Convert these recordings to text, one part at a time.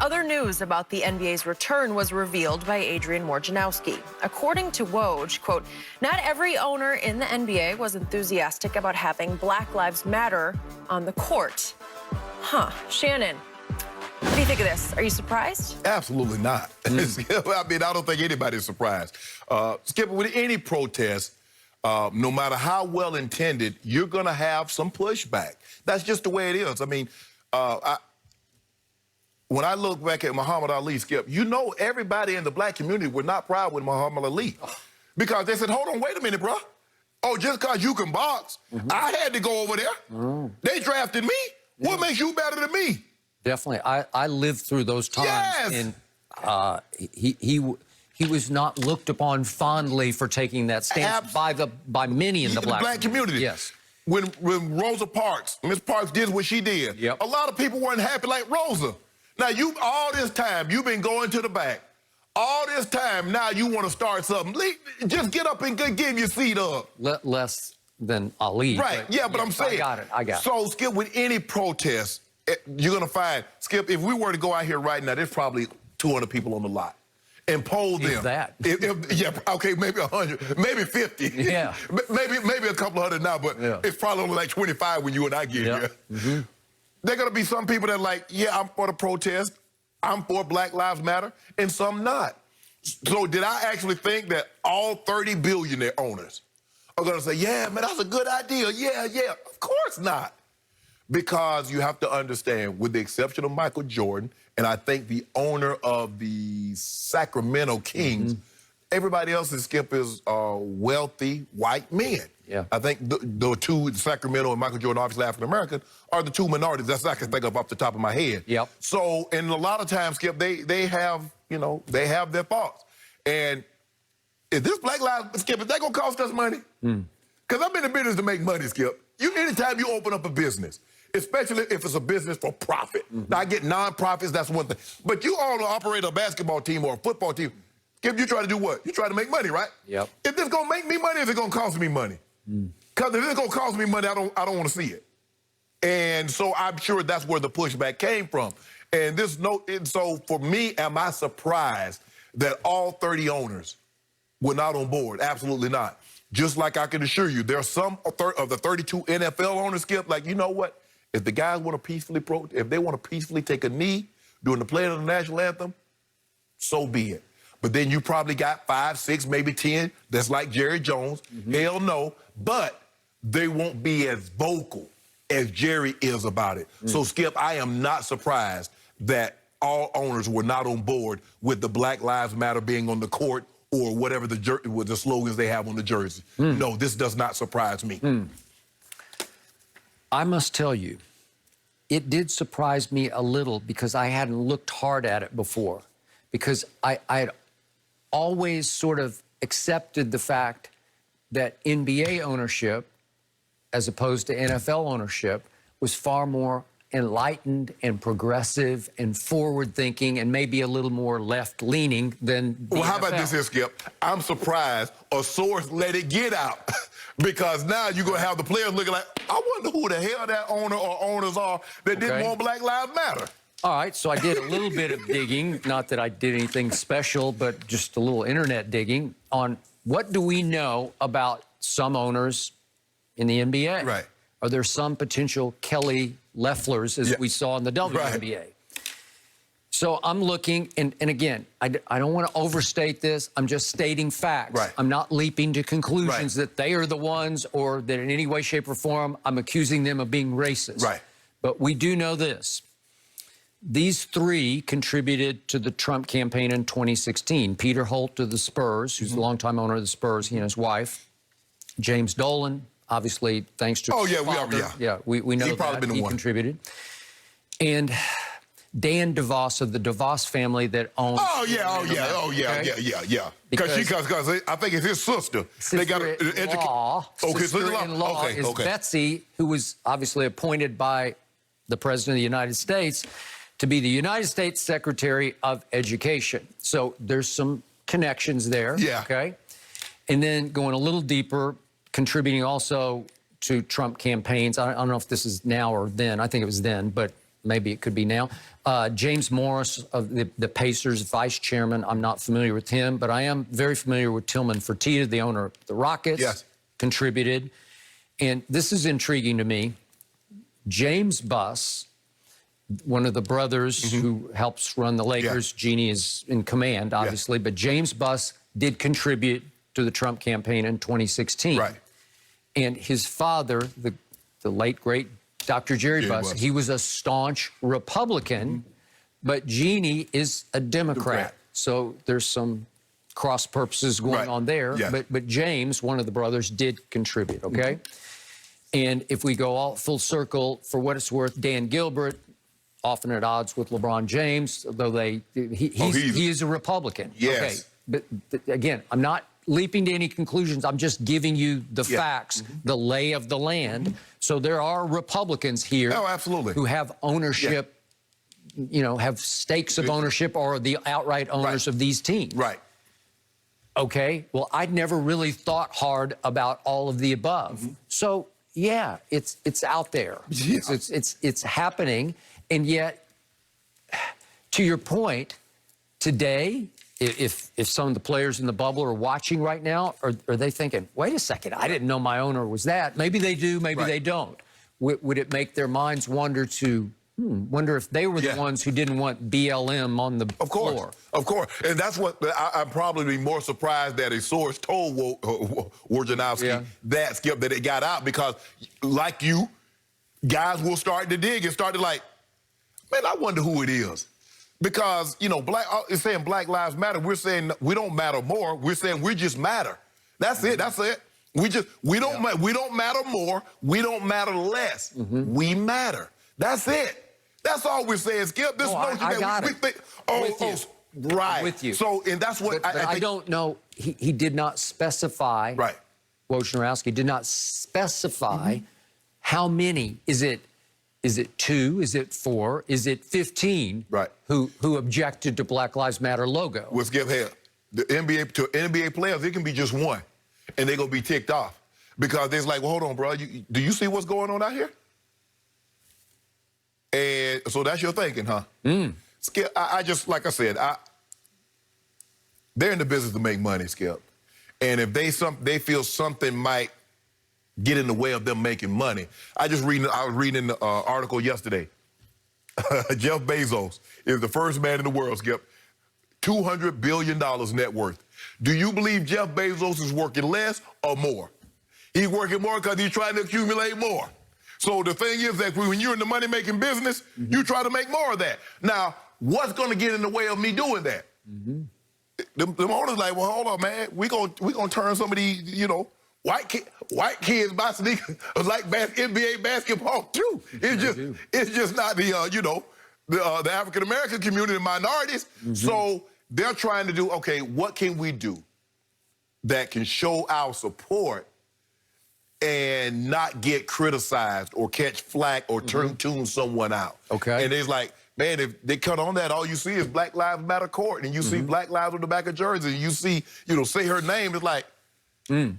Other news about the NBA's return was revealed by Adrian Wojnarowski. According to Woj, quote, not every owner in the NBA was enthusiastic about having Black Lives Matter on the court. Shannon, what do you think of this? Are you surprised? Absolutely not. I mean, I don't think anybody's surprised. Skip, with any protest, no matter how well intended, you're going to have some pushback. That's just the way it is. I mean, when I look back at Muhammad Ali, Skip, you know everybody in the black community were not proud with Muhammad Ali. Because they said, hold on, wait a minute, bro. Oh, just because you can box, I had to go over there. They drafted me. What makes you better than me? Definitely. I lived through those times. Yes. And he was not looked upon fondly for taking that stance by many in the black community. Yes. When Rosa Parks, Miss Parks did what she did, a lot of people weren't happy like Rosa. Now, all this time, you've been going to the back. All this time, now you want to start something. Just get up and give your seat up. Less than Ali. Right, but I'm saying. I got it. So, Skip, with any protest, you're going to find, Skip, if we were to go out here right now, there's probably 200 people on the lot. And poll them. Is that? Okay, maybe 100, maybe 50. Yeah. maybe a couple hundred now, but it's probably only like 25 when you and I get here. There are going to be some people that are like, yeah, I'm for the protest. I'm for Black Lives Matter, and some not. So did I actually think that all 30 billionaire owners are going to say, yeah, man, that's a good idea. Yeah. Of course not. Because you have to understand, with the exception of Michael Jordan, and I think the owner of the Sacramento Kings, everybody else in Skip is wealthy white men. Yeah. I think the two, Sacramento and Michael Jordan, obviously African-American, are the two minorities. That's what I can think of off the top of my head. Yep. So, and a lot of times, Skip, they have, they have their thoughts. And is this Black Lives, Skip, is that going to cost us money? Because I'm in the business to make money, Skip. Anytime you open up a business, especially if it's a business for profit. Now, I get nonprofits, that's one thing. But you all operate a basketball team or a football team. Skip, you try to do what? You try to make money, right? Yep. Is this going to make me money or is it going to cost me money? Because if it's going to cost me money, I don't want to see it. And so I'm sure that's where the pushback came from. And so for me, am I surprised that all 30 owners were not on board? Absolutely not. Just like I can assure you, there are some of the 32 NFL owners, Skip, like, you know what? If the guys want to peacefully if they want to peacefully take a knee during the playing of the national anthem, so be it. But then you probably got 5, 6, maybe 10 that's like Jerry Jones. Hell no. But they won't be as vocal as Jerry is about it. So, Skip, I am not surprised that all owners were not on board with the Black Lives Matter being on the court or whatever the slogans they have on the jersey. No, this does not surprise me. I must tell you, it did surprise me a little because I hadn't looked hard at it before. Because I had always sort of accepted the fact that NBA ownership, as opposed to NFL ownership, was far more enlightened and progressive and forward-thinking and maybe a little more left-leaning than the Well, how NFL. about this here, Skip? I'm surprised a source let it get out. Because now you're going to have the players looking like, I wonder who the hell that owner or owners are that didn't want Black Lives Matter. All right, so I did a little bit of digging, not that I did anything special, but just a little internet digging on what do we know about some owners in the NBA? Right. Are there some potential Kelly Loefflers, as we saw in the WNBA? Right. So I'm looking, and again, I don't want to overstate this. I'm just stating facts. Right. I'm not leaping to conclusions that they are the ones or that in any way, shape, or form I'm accusing them of being racist. Right. But we do know this. These three contributed to the Trump campaign in 2016. Peter Holt of the Spurs, who's the longtime owner of the Spurs, he and his wife. James Dolan, obviously, thanks to his father. We know that he contributed. And Dan DeVos of the DeVos family that owns... Because I think it's his sister. They got sister-in-law is Betsy, who was obviously appointed by the President of the United States to be the United States Secretary of Education. So there's some connections there, okay? And then going a little deeper, contributing also to Trump campaigns. I don't know if this is now or then. I think it was then, but maybe it could be now. James Morris of the Pacers, vice chairman. I'm not familiar with him, but I am very familiar with Tillman Fertitta, the owner of the Rockets. Yes. Contributed. And this is intriguing to me. James Buss, one of the brothers who helps run the Lakers, Jeannie is in command, obviously, but James Buss did contribute to the Trump campaign in 2016. Right. And his father, the late, great Dr. Jerry Buss, he was a staunch Republican, but Jeannie is a Democrat. So there's some cross purposes going on there. But James, one of the brothers, did contribute, okay? And if we go all full circle, for what it's worth, Dan Gilbert, often at odds with LeBron James, though he is a Republican. Yes. Okay. But again, I'm not leaping to any conclusions. I'm just giving you the facts, the lay of the land. So there are Republicans here who have ownership, you know, have stakes of ownership or the outright owners of these teams. Right. Okay. Well, I'd never really thought hard about all of the above. So yeah, it's out there. It's happening. And yet, to your point, today, if some of the players in the bubble are watching right now, are they thinking, wait a second, I didn't know my owner was that. Maybe they do, maybe they don't. Would it make their minds wander to, wonder if they were the ones who didn't want BLM on the floor? Of course. And that's what I'm probably more surprised that a source told Wojnarowski that, Skip, that it got out, because like you, guys will start to dig and start to like, man, I wonder who it is. Because, you know, it's saying Black Lives Matter. We're saying we don't matter more. We're saying we just matter. That's it. That's it. We don't matter more. We don't matter less. We matter. That's it. That's all we're saying, Skip. This notion that we think, right. With you. So, and that's what I don't know. He did not specify. Right. Wojnarowski did not specify how many. Is it 2? Is it 4? Is it 15? Right. Who objected to Black Lives Matter logo? Well, Skip, here, the NBA players, it can be just one, and they're gonna be ticked off because they're like, well, hold on, bro. Do you see what's going on out here? And so that's your thinking, huh? Skip, I just, like I said, they're in the business to make money, Skip. And if they feel something might get in the way of them making money. I was reading the article yesterday. Jeff Bezos is the first man in the world, Skip. $200 billion net worth. Do you believe Jeff Bezos is working less or more? He's working more because he's trying to accumulate more. So the thing is that when you're in the money-making business, you try to make more of that. Now, what's going to get in the way of me doing that? The owner's like, well, hold on, man. We're gonna turn some of these, you know, white kids buy sneakers like NBA basketball too. It's just not the you know, the African American community, minorities. So they're trying to do, okay, what can we do that can show our support and not get criticized or catch flack or tune someone out? Okay. And it's like, man, if they cut on that, all you see is Black Lives Matter court, and you see Black Lives on the back of jerseys, and you see, you know, say her name, it's like, and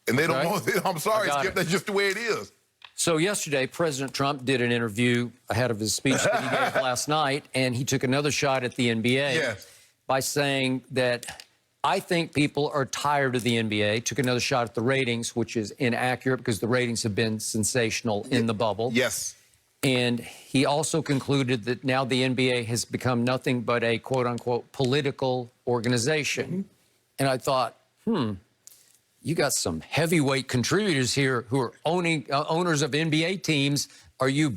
they don't want it. I'm sorry, Skip, that's just the way it is. So yesterday, President Trump did an interview ahead of his speech that he gave last night, and he took another shot at the NBA by saying that I think people are tired of the NBA, took another shot at the ratings, which is inaccurate because the ratings have been sensational in the bubble. And he also concluded that now the NBA has become nothing but a quote-unquote political organization. And I thought, you got some heavyweight contributors here who are owners of NBA teams. Are you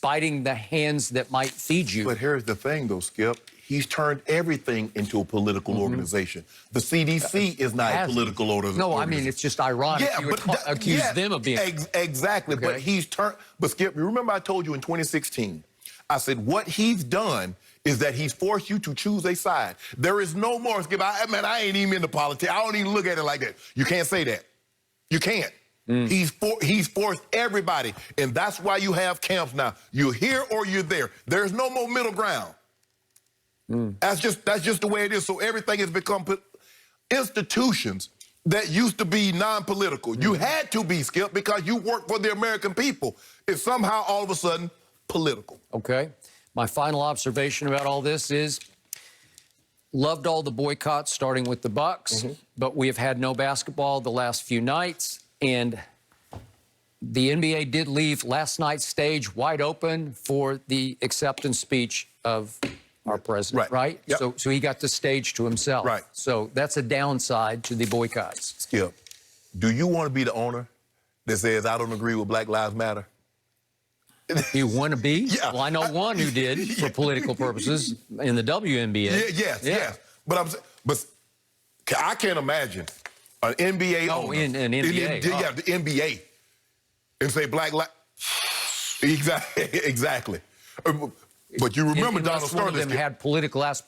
biting the hands that might feed you? But here's the thing, though, Skip. He's turned everything into a political organization. The CDC is not a political organization. No, I mean, it's just ironic you would accuse them of being. Exactly, but he's turned. But Skip, you remember I told you in 2016, I said what he's done is that he's forced you to choose a side. There is no more, Skip. I ain't even into politics. I don't even look at it like that. You can't say that. You can't. He's forced everybody, and that's why you have camps now. You're here or you're there. There's no more middle ground. That's just the way it is. So everything has become institutions that used to be non-political. You had to be, Skip, because you work for the American people. And somehow, all of a sudden, political. Okay. My final observation about all this is loved all the boycotts, starting with the Bucks, but we have had no basketball the last few nights, and the NBA did leave last night's stage wide open for the acceptance speech of our president, right? Yep. So he got the stage to himself. Right. So that's a downside to the boycotts. Skip, do you want to be the owner that says, I don't agree with Black Lives Matter? You want to be? Yeah. Well, I know one who did for political purposes in the WNBA. Yes. But I can't imagine an NBA owner. In NBA. The NBA. And say Black Lives. Exactly. But you remember Donald Unless one of Sterling them had political aspirations.